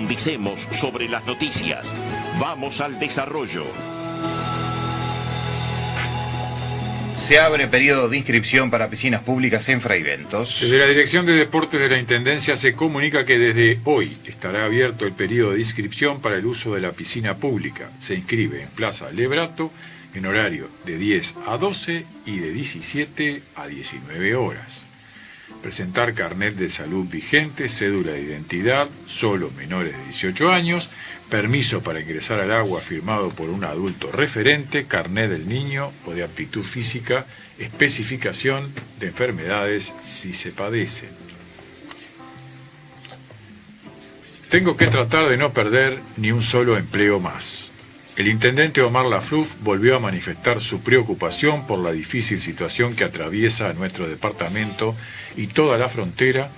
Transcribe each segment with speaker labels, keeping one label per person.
Speaker 1: profundicemos sobre las noticias. Vamos al desarrollo.
Speaker 2: Se abre periodo de inscripción para piscinas públicas en Fraiventos.
Speaker 3: Desde la Dirección de Deportes de la Intendencia se comunica que desde hoy estará abierto el periodo de inscripción para el uso de la piscina pública. Se inscribe en Plaza Lebrato en horario de 10 a 12 y de 17 a 19 horas. Presentar carnet de salud vigente, cédula de identidad, solo menores de 18 años, permiso para ingresar al agua firmado por un adulto referente, carnet del niño o de aptitud física, especificación de enfermedades si se padecen. Tengo que tratar de no perder ni un solo empleo más. El intendente Omar Lafluf volvió a manifestar su preocupación por la difícil situación que atraviesa a nuestro departamento y toda la frontera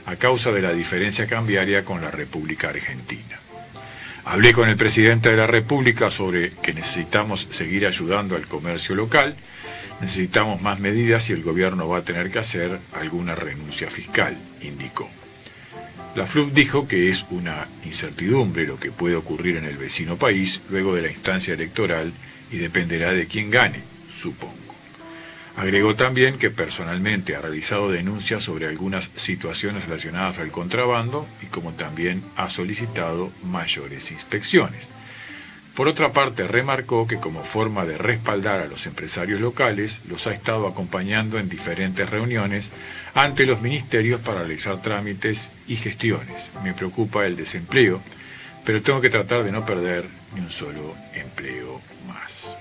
Speaker 3: a causa de la diferencia cambiaria con la República Argentina. Hablé con el presidente de la República sobre que necesitamos seguir ayudando al comercio local, necesitamos más medidas y el gobierno va a tener que hacer alguna renuncia fiscal, indicó. Lafluf dijo que es una incertidumbre lo que puede ocurrir en el vecino país luego de la instancia electoral y dependerá de quién gane, supongo. Agregó también que personalmente ha realizado denuncias sobre algunas situaciones relacionadas al contrabando y como también ha solicitado mayores inspecciones. Por otra parte, remarcó que como forma de respaldar a los empresarios locales, los ha estado acompañando en diferentes reuniones ante los ministerios para realizar trámites y gestiones. Me preocupa el desempleo, pero tengo que tratar de no perder ni un solo empleo más.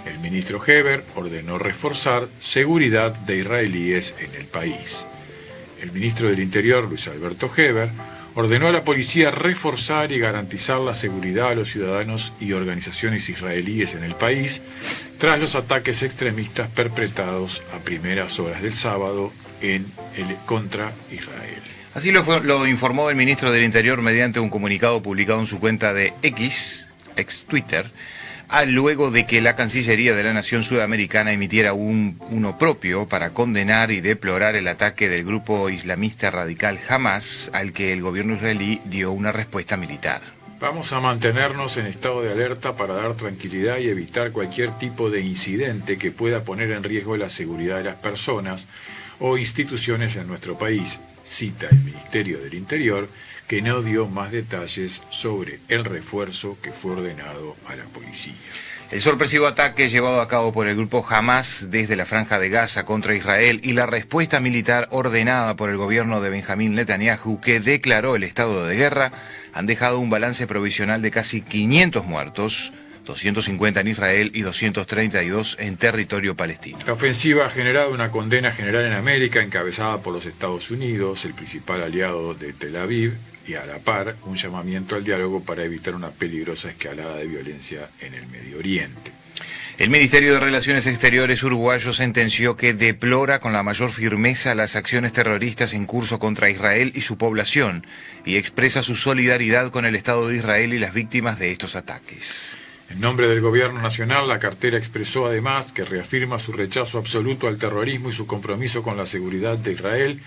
Speaker 3: El ministro Heber ordenó reforzar seguridad de israelíes en el país. El ministro del Interior, Luis Alberto Heber, ordenó a la policía reforzar y garantizar la seguridad a los ciudadanos y organizaciones israelíes en el país tras los ataques extremistas perpetrados a primeras horas del sábado contra Israel.
Speaker 2: Así lo informó el ministro del Interior mediante un comunicado publicado en su cuenta de ex Twitter, luego de que la Cancillería de la Nación Sudamericana emitiera uno propio para condenar y deplorar el ataque del grupo islamista radical Hamas, al que el gobierno israelí dio una respuesta militar.
Speaker 3: Vamos a mantenernos en estado de alerta para dar tranquilidad y evitar cualquier tipo de incidente que pueda poner en riesgo la seguridad de las personas o instituciones en nuestro país, cita el Ministerio del Interior, que no dio más detalles sobre el refuerzo que fue ordenado a la policía.
Speaker 2: El sorpresivo ataque llevado a cabo por el grupo Hamas desde la Franja de Gaza contra Israel y la respuesta militar ordenada por el gobierno de Benjamín Netanyahu, que declaró el estado de guerra, han dejado un balance provisional de casi 500 muertos, 250 en Israel y 232 en territorio palestino.
Speaker 3: La ofensiva ha generado una condena general en América encabezada por los Estados Unidos, el principal aliado de Tel Aviv, y a la par un llamamiento al diálogo para evitar una peligrosa escalada de violencia en el Medio Oriente.
Speaker 2: El Ministerio de Relaciones Exteriores uruguayo sentenció que deplora con la mayor firmeza las acciones terroristas en curso contra Israel y su población y expresa su solidaridad con el Estado de Israel y las víctimas de estos ataques.
Speaker 3: En nombre del Gobierno Nacional, la cartera expresó además que reafirma su rechazo absoluto al terrorismo y su compromiso con la seguridad de Israel,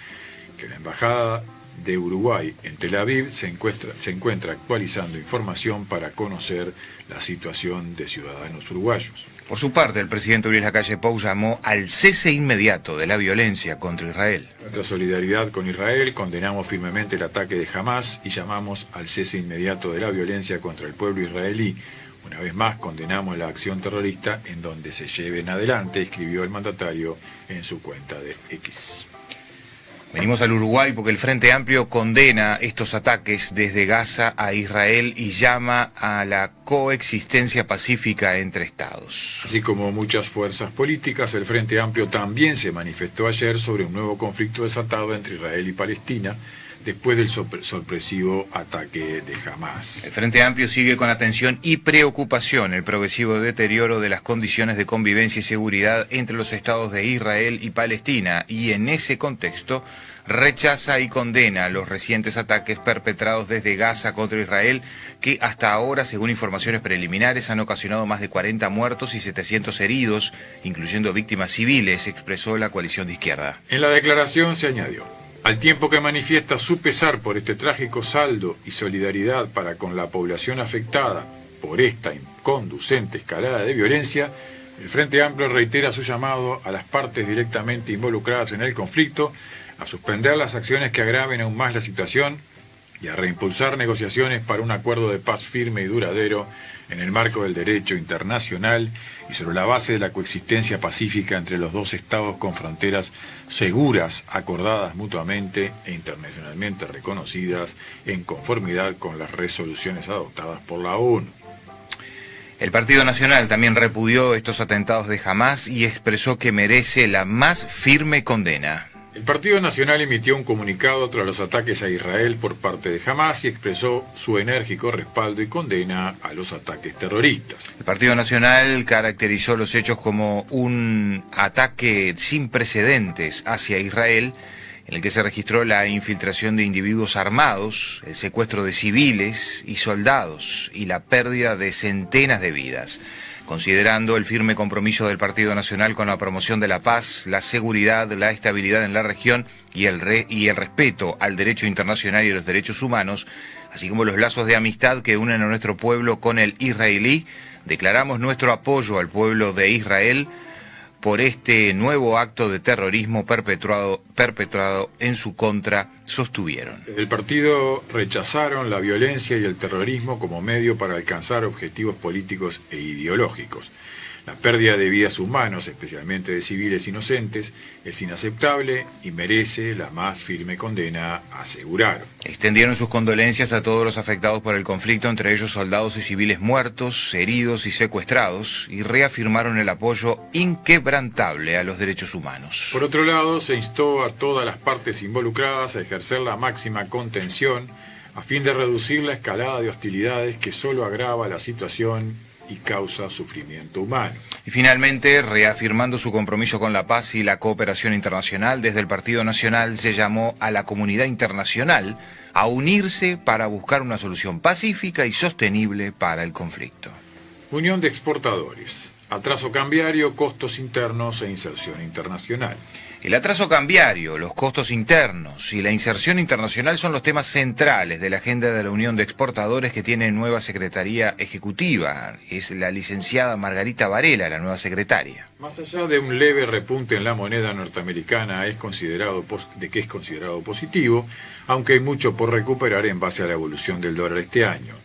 Speaker 3: que la Embajada de Uruguay en Tel Aviv se encuentra actualizando información para conocer la situación de ciudadanos uruguayos.
Speaker 2: Por su parte, el presidente Luis Lacalle Pou llamó al cese inmediato de la violencia contra Israel.
Speaker 3: Nuestra solidaridad con Israel, condenamos firmemente el ataque de Hamas y llamamos al cese inmediato de la violencia contra el pueblo israelí. Una vez más, condenamos la acción terrorista en donde se lleven adelante, escribió el mandatario en su cuenta de X.
Speaker 2: Venimos al Uruguay porque el Frente Amplio condena estos ataques desde Gaza a Israel y llama a la coexistencia pacífica entre estados.
Speaker 3: Así como muchas fuerzas políticas, el Frente Amplio también se manifestó ayer sobre un nuevo conflicto desatado entre Israel y Palestina después del sorpresivo ataque de Hamas.
Speaker 2: El Frente Amplio sigue con atención y preocupación el progresivo deterioro de las condiciones de convivencia y seguridad entre los estados de Israel y Palestina y en ese contexto rechaza y condena los recientes ataques perpetrados desde Gaza contra Israel que hasta ahora, según informaciones preliminares, han ocasionado más de 40 muertos y 700 heridos, incluyendo víctimas civiles, expresó la coalición de izquierda.
Speaker 3: En la declaración se añadió: Al tiempo que manifiesta su pesar por este trágico saldo y solidaridad para con la población afectada por esta inconducente escalada de violencia, el Frente Amplio reitera su llamado a las partes directamente involucradas en el conflicto a suspender las acciones que agraven aún más la situación y a reimpulsar negociaciones para un acuerdo de paz firme y duradero en el marco del derecho internacional y sobre la base de la coexistencia pacífica entre los dos estados con fronteras seguras, acordadas mutuamente e internacionalmente reconocidas en conformidad con las resoluciones adoptadas por la ONU.
Speaker 2: El Partido Nacional también repudió estos atentados de Hamás y expresó que merece la más firme condena.
Speaker 3: El Partido Nacional emitió un comunicado tras los ataques a Israel por parte de Hamás y expresó su enérgico respaldo y condena a los ataques terroristas.
Speaker 2: El Partido Nacional caracterizó los hechos como un ataque sin precedentes hacia Israel, en el que se registró la infiltración de individuos armados, el secuestro de civiles y soldados y la pérdida de centenas de vidas. Considerando el firme compromiso del Partido Nacional con la promoción de la paz, la seguridad, la estabilidad en la región y el respeto al derecho internacional y a los derechos humanos, así como los lazos de amistad que unen a nuestro pueblo con el israelí, declaramos nuestro apoyo al pueblo de Israel por este nuevo acto de terrorismo perpetrado en su contra, sostuvieron.
Speaker 3: El partido rechazaron la violencia y el terrorismo como medio para alcanzar objetivos políticos e ideológicos. La pérdida de vidas humanas, especialmente de civiles inocentes, es inaceptable y merece la más firme condena, aseguraron.
Speaker 2: Extendieron sus condolencias a todos los afectados por el conflicto, entre ellos soldados y civiles muertos, heridos y secuestrados, y reafirmaron el apoyo inquebrantable a los derechos humanos.
Speaker 3: Por otro lado, se instó a todas las partes involucradas a ejercer la máxima contención a fin de reducir la escalada de hostilidades que solo agrava la situación y causa sufrimiento humano.
Speaker 2: Y finalmente, reafirmando su compromiso con la paz y la cooperación internacional, desde el Partido Nacional se llamó a la comunidad internacional a unirse para buscar una solución pacífica y sostenible para el conflicto.
Speaker 3: Unión de exportadores, atraso cambiario, costos internos e inserción internacional.
Speaker 2: El atraso cambiario, los costos internos y la inserción internacional son los temas centrales de la agenda de la Unión de Exportadores, que tiene nueva secretaría ejecutiva. Es la licenciada Margarita Varela, la nueva secretaria.
Speaker 3: Más allá de un leve repunte en la moneda norteamericana, es considerado positivo, aunque hay mucho por recuperar en base a la evolución del dólar este año.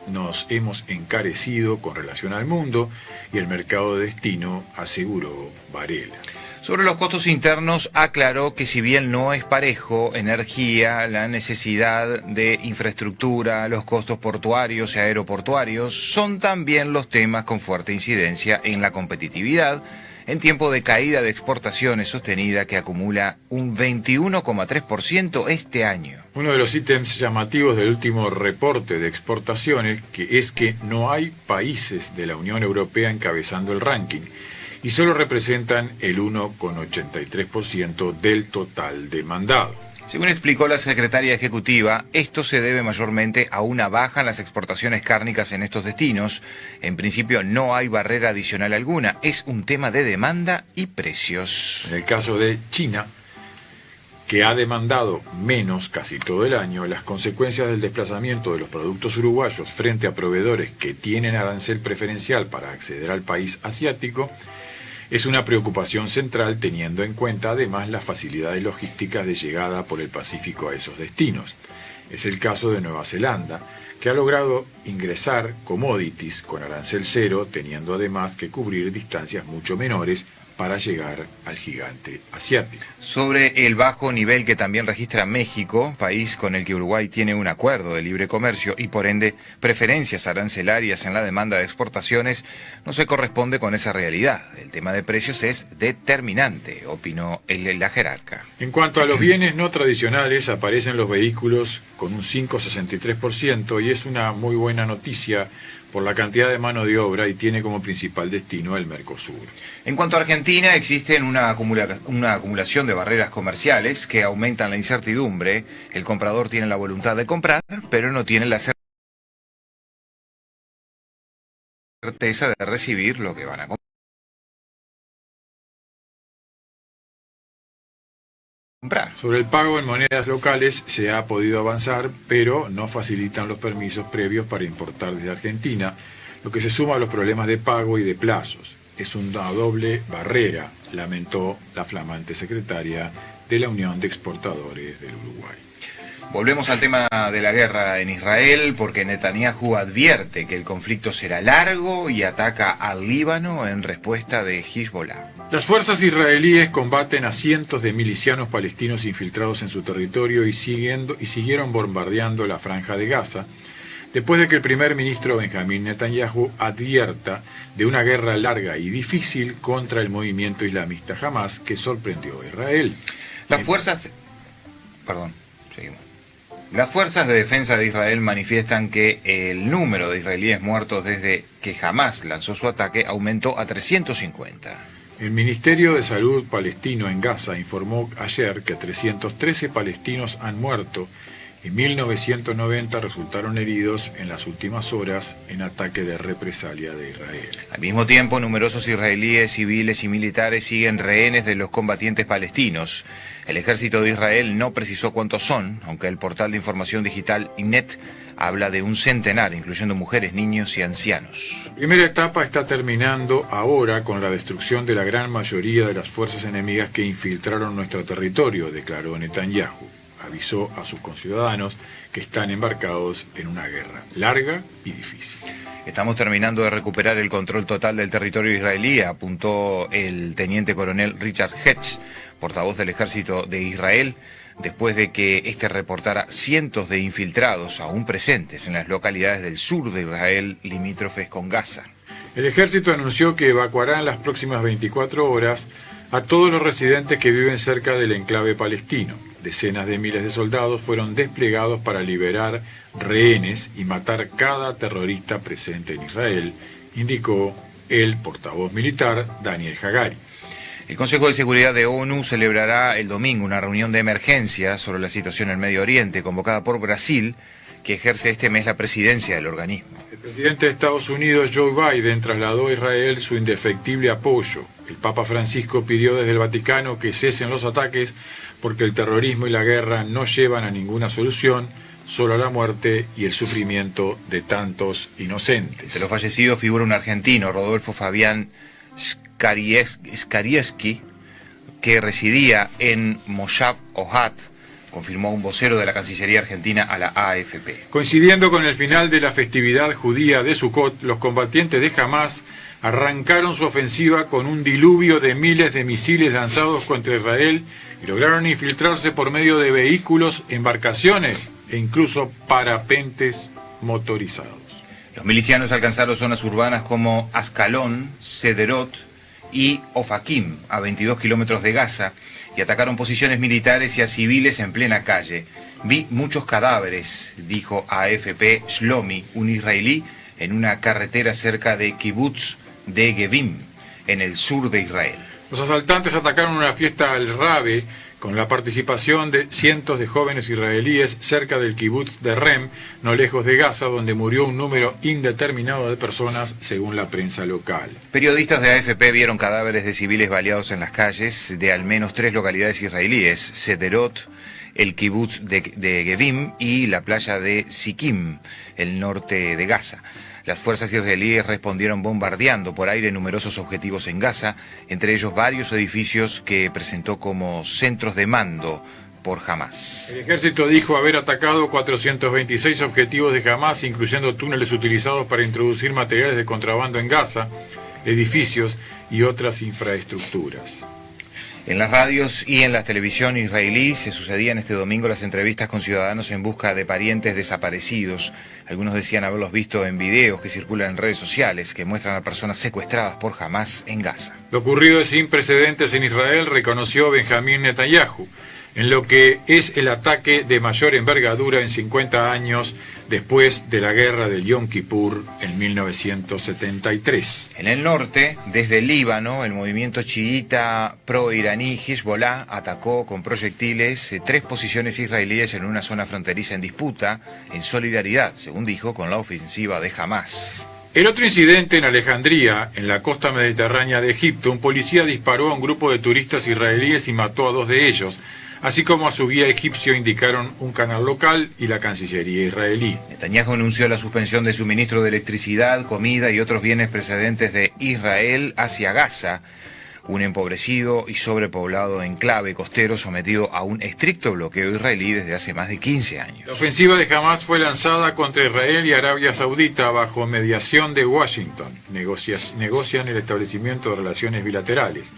Speaker 3: Nos hemos encarecido con relación al mundo y el mercado de destino, aseguró Varela.
Speaker 2: Sobre los costos internos, aclaró que si bien no es parejo, energía, la necesidad de infraestructura, los costos portuarios y aeroportuarios son también los temas con fuerte incidencia en la competitividad en tiempo de caída de exportaciones sostenida que acumula un 21,3% este año.
Speaker 3: Uno de los ítems llamativos del último reporte de exportaciones es que no hay países de la Unión Europea encabezando el ranking y solo representan el 1,83% del total demandado.
Speaker 2: Según explicó la secretaria ejecutiva, esto se debe mayormente a una baja en las exportaciones cárnicas en estos destinos. En principio no hay barrera adicional alguna, es un tema de demanda y precios.
Speaker 3: En el caso de China, que ha demandado menos casi todo el año, las consecuencias del desplazamiento de los productos uruguayos frente a proveedores que tienen arancel preferencial para acceder al país asiático es una preocupación central, teniendo en cuenta además las facilidades logísticas de llegada por el Pacífico a esos destinos. Es el caso de Nueva Zelanda, que ha logrado ingresar commodities con arancel cero, teniendo además que cubrir distancias mucho menores para llegar al gigante asiático.
Speaker 2: Sobre el bajo nivel que también registra México, país con el que Uruguay tiene un acuerdo de libre comercio y por ende preferencias arancelarias en la demanda de exportaciones, no se corresponde con esa realidad. El tema de precios es determinante, opinó la jerarca.
Speaker 3: En cuanto a los bienes no tradicionales, aparecen los vehículos con un 5,63% y es una muy buena noticia por la cantidad de mano de obra y tiene como principal destino el Mercosur.
Speaker 2: En cuanto a Argentina, existe una acumulación de barreras comerciales que aumentan la incertidumbre. El comprador tiene la voluntad de comprar, pero no tiene la certeza de recibir lo que van a comprar. comprar.
Speaker 3: Sobre el pago en monedas locales se ha podido avanzar, pero no facilitan los permisos previos para importar desde Argentina, lo que se suma a los problemas de pago y de plazos. Es una doble barrera, lamentó la flamante secretaria de la Unión de Exportadores del Uruguay.
Speaker 2: Volvemos al tema de la guerra en Israel, porque Netanyahu advierte que el conflicto será largo y ataca al Líbano en respuesta de Hezbollah.
Speaker 3: Las fuerzas israelíes combaten a cientos de milicianos palestinos infiltrados en su territorio y siguieron bombardeando la franja de Gaza, después de que el primer ministro Benjamín Netanyahu advierta de una guerra larga y difícil contra el movimiento islamista Hamas que sorprendió a Israel.
Speaker 2: Las fuerzas de defensa de Israel manifiestan que el número de israelíes muertos desde que Hamas lanzó su ataque aumentó a 350.
Speaker 3: El Ministerio de Salud palestino en Gaza informó ayer que 313 palestinos han muerto y 1.990 resultaron heridos en las últimas horas en ataque de represalia de Israel.
Speaker 2: Al mismo tiempo, numerosos israelíes civiles y militares siguen rehenes de los combatientes palestinos. El ejército de Israel no precisó cuántos son, aunque el portal de información digital Ynet habla de un centenar, incluyendo mujeres, niños y ancianos.
Speaker 3: La primera etapa está terminando ahora con la destrucción de la gran mayoría de las fuerzas enemigas que infiltraron nuestro territorio, declaró Netanyahu. Avisó a sus conciudadanos que están embarcados en una guerra larga y difícil.
Speaker 2: Estamos terminando de recuperar el control total del territorio israelí, apuntó el teniente coronel Richard Hetz, portavoz del ejército de Israel, después de que este reportara cientos de infiltrados aún presentes en las localidades del sur de Israel limítrofes con Gaza.
Speaker 3: El ejército anunció que evacuará en las próximas 24 horas a todos los residentes que viven cerca del enclave palestino. Decenas de miles de soldados fueron desplegados para liberar rehenes y matar cada terrorista presente en Israel, indicó el portavoz militar Daniel Hagari.
Speaker 2: El Consejo de Seguridad de ONU celebrará el domingo una reunión de emergencia sobre la situación en Medio Oriente, convocada por Brasil, que ejerce este mes la presidencia del organismo.
Speaker 3: El presidente de Estados Unidos, Joe Biden, trasladó a Israel su indefectible apoyo. El Papa Francisco pidió desde el Vaticano que cesen los ataques porque el terrorismo y la guerra no llevan a ninguna solución, solo a la muerte y el sufrimiento de tantos inocentes.
Speaker 2: De los fallecidos figura un argentino, Rodolfo Fabián Skarieski, que residía en Moshav Ohat, confirmó un vocero de la Cancillería Argentina a la AFP.
Speaker 3: Coincidiendo con el final de la festividad judía de Sukkot, los combatientes de Hamas arrancaron su ofensiva con un diluvio de miles de misiles lanzados contra Israel y lograron infiltrarse por medio de vehículos, embarcaciones e incluso parapentes motorizados.
Speaker 2: Los milicianos alcanzaron zonas urbanas como Ascalón, Sderot y Ofakim, a 22 kilómetros de Gaza, y atacaron posiciones militares y a civiles en plena calle. Vi muchos cadáveres, dijo a AFP Shlomi, un israelí, en una carretera cerca de Kibbutz de Gevim, en el sur de Israel.
Speaker 3: Los asaltantes atacaron una fiesta al Rabe con la participación de cientos de jóvenes israelíes cerca del Kibbutz de Rem, no lejos de Gaza, donde murió un número indeterminado de personas, según la prensa local.
Speaker 2: Periodistas de AFP vieron cadáveres de civiles baleados en las calles de al menos 3 localidades israelíes: Sderot, el Kibbutz de Gevim y la playa de Siquim, el norte de Gaza. Las fuerzas israelíes respondieron bombardeando por aire numerosos objetivos en Gaza, entre ellos varios edificios que presentó como centros de mando por Hamas.
Speaker 3: El ejército dijo haber atacado 426 objetivos de Hamas, incluyendo túneles utilizados para introducir materiales de contrabando en Gaza, edificios y otras infraestructuras.
Speaker 2: En las radios y en la televisión israelí se sucedían este domingo las entrevistas con ciudadanos en busca de parientes desaparecidos. Algunos decían haberlos visto en videos que circulan en redes sociales que muestran a personas secuestradas por Hamas en Gaza.
Speaker 3: Lo ocurrido es sin precedentes en Israel, reconoció Benjamín Netanyahu, en lo que es el ataque de mayor envergadura en 50 años después de la guerra del Yom Kippur en 1973.
Speaker 2: En el norte, desde el Líbano, el movimiento chiita pro-iraní Hezbollah atacó con proyectiles 3 posiciones israelíes en una zona fronteriza en disputa, en solidaridad, según dijo, con la ofensiva de Hamas.
Speaker 3: El otro incidente en Alejandría, en la costa mediterránea de Egipto, un policía disparó a un grupo de turistas israelíes y mató a 2 de ellos, así como a su guía egipcio, indicaron un canal local y la Cancillería israelí.
Speaker 2: Netanyahu anunció la suspensión de suministro de electricidad, comida y otros bienes procedentes de Israel hacia Gaza, un empobrecido y sobrepoblado enclave costero sometido a un estricto bloqueo israelí desde hace más de 15 años.
Speaker 3: La ofensiva de Hamás fue lanzada contra Israel y Arabia Saudita bajo mediación de Washington. Negocian el establecimiento de relaciones bilaterales.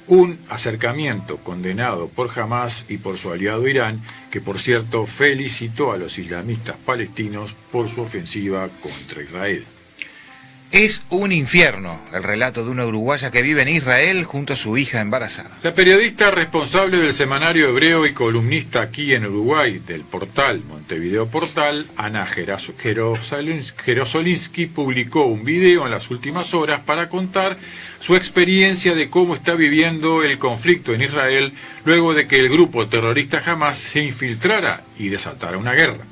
Speaker 3: Un acercamiento condenado por Hamás y por su aliado Irán, que por cierto felicitó a los islamistas palestinos por su ofensiva contra Israel.
Speaker 2: Es un infierno, el relato de una uruguaya que vive en Israel junto a su hija embarazada.
Speaker 3: La periodista responsable del semanario hebreo y columnista aquí en Uruguay del portal Montevideo Portal, Ana Jerosolinsky, publicó un video en las últimas horas para contar su experiencia de cómo está viviendo el conflicto en Israel luego de que el grupo terrorista Hamás se infiltrara y desatara una guerra.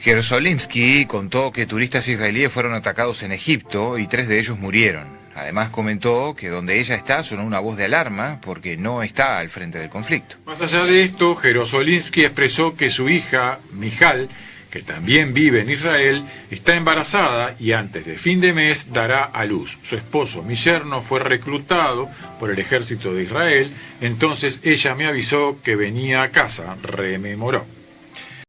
Speaker 2: Jerosolinsky contó que turistas israelíes fueron atacados en Egipto y 3 de ellos murieron. Además comentó que donde ella está sonó una voz de alarma porque no está al frente del conflicto.
Speaker 3: Más allá de esto, Jerosolinsky expresó que su hija, Mijal, que también vive en Israel, está embarazada y antes de fin de mes dará a luz. Su esposo, mi yerno, fue reclutado por el ejército de Israel, entonces ella me avisó que venía a casa, rememoró.